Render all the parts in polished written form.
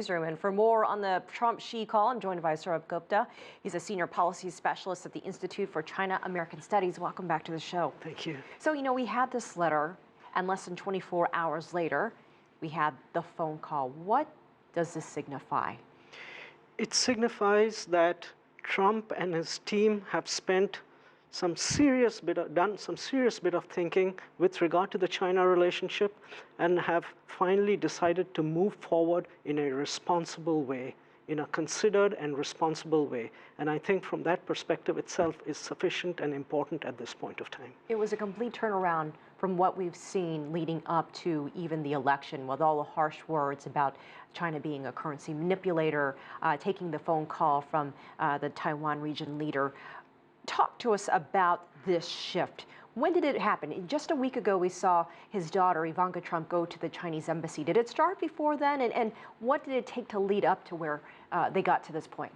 Newsroom. And for more on the Trump-Xi call, I'm joined by Sourabh Gupta. He's a senior policy specialist at the Institute for China-American Studies. Welcome back to the show. Thank you. So, we had this letter, and less than 24 hours later, we had the phone call. What does this signify? It signifies that Trump and his team have spent done some serious bit of thinking with regard to the China relationship and have finally decided to move forward in a responsible way, in a considered and responsible way. And I think from that perspective itself is sufficient and important at this point of time. It was a complete turnaround from what we've seen leading up to even the election, with all the harsh words about China being a currency manipulator, taking the phone call from the Taiwan region leader. Talk to us about this shift. When did it happen? Just a week ago, we saw his daughter, Ivanka Trump, go to the Chinese embassy. Did it start before then? And what did it take to lead up to where they got to this point?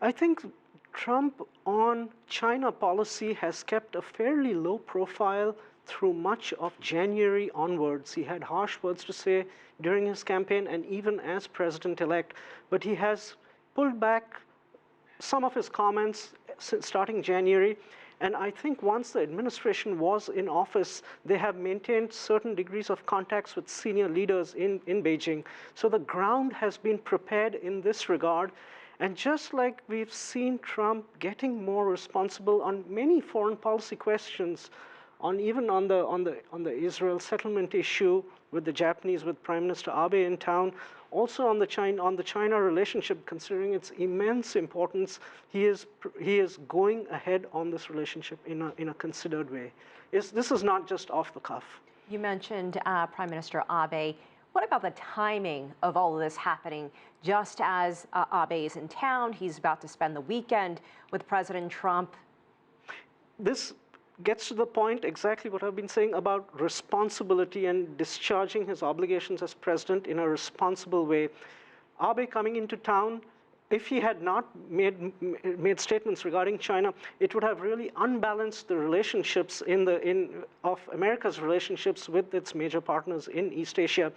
I think Trump on China policy has kept a fairly low profile through much of January onwards. He had harsh words to say during his campaign and even as president-elect, but he has pulled back some of his comments starting January. And I think once the administration was in office, they have maintained certain degrees of contacts with senior leaders in Beijing. So the ground has been prepared in this regard. And just like we've seen Trump getting more responsible on many foreign policy questions, even on the Israel settlement issue with the Japanese, with Prime Minister Abe in town, also on the China relationship, considering its immense importance, he is going ahead on this relationship in a considered way. This is not just off the cuff. You mentioned Prime Minister Abe. What about the timing of all of this happening? Just as Abe is in town, he's about to spend the weekend with President Trump. This gets to the point, exactly what I've been saying about responsibility and discharging his obligations as president in a responsible way. Abe coming into town, if he had not made statements regarding China, it would have really unbalanced the relationships of America's relationships with its major partners in East Asia.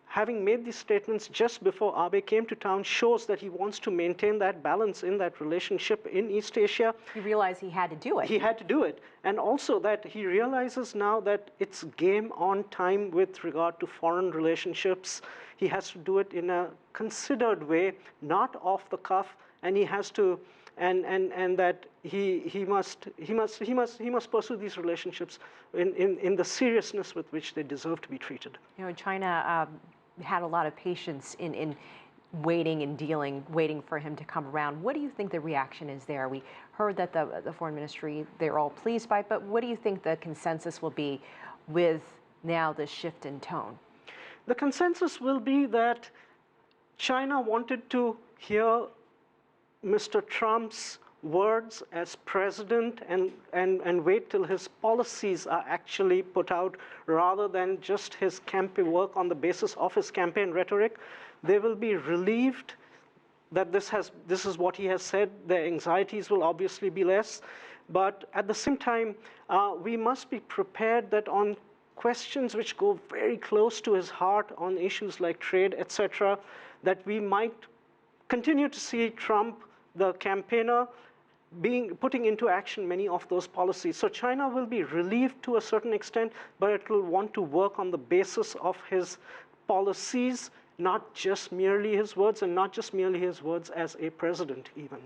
Having made these statements just before Abe came to town shows that he wants to maintain that balance in that relationship in East Asia. He realized he had to do it. He had to do it. And also that he realizes now that it's game on time with regard to foreign relationships. He has to do it in a considered way, not off the cuff, and he has to and that he must pursue these relationships in the seriousness with which they deserve to be treated. China had a lot of patience in waiting and waiting for him to come around. What do you think the reaction is there? We heard that the foreign ministry, they're all pleased by it, but what do you think the consensus will be with now the shift in tone? The consensus will be that China wanted to hear Mr. Trump's words as president and wait till his policies are actually put out rather than just his campaign work on the basis of his campaign rhetoric. They will be relieved that this is what he has said. Their anxieties will obviously be less. But at the same time, we must be prepared that on questions which go very close to his heart on issues like trade, etc., that we might continue to see Trump, the campaigner, putting into action many of those policies. So China will be relieved to a certain extent, but it will want to work on the basis of his policies, not just merely his words, and not just merely his words as a president even.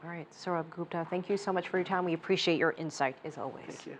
All right, Sourabh Gupta, thank you so much for your time. We appreciate your insight as always. Thank you.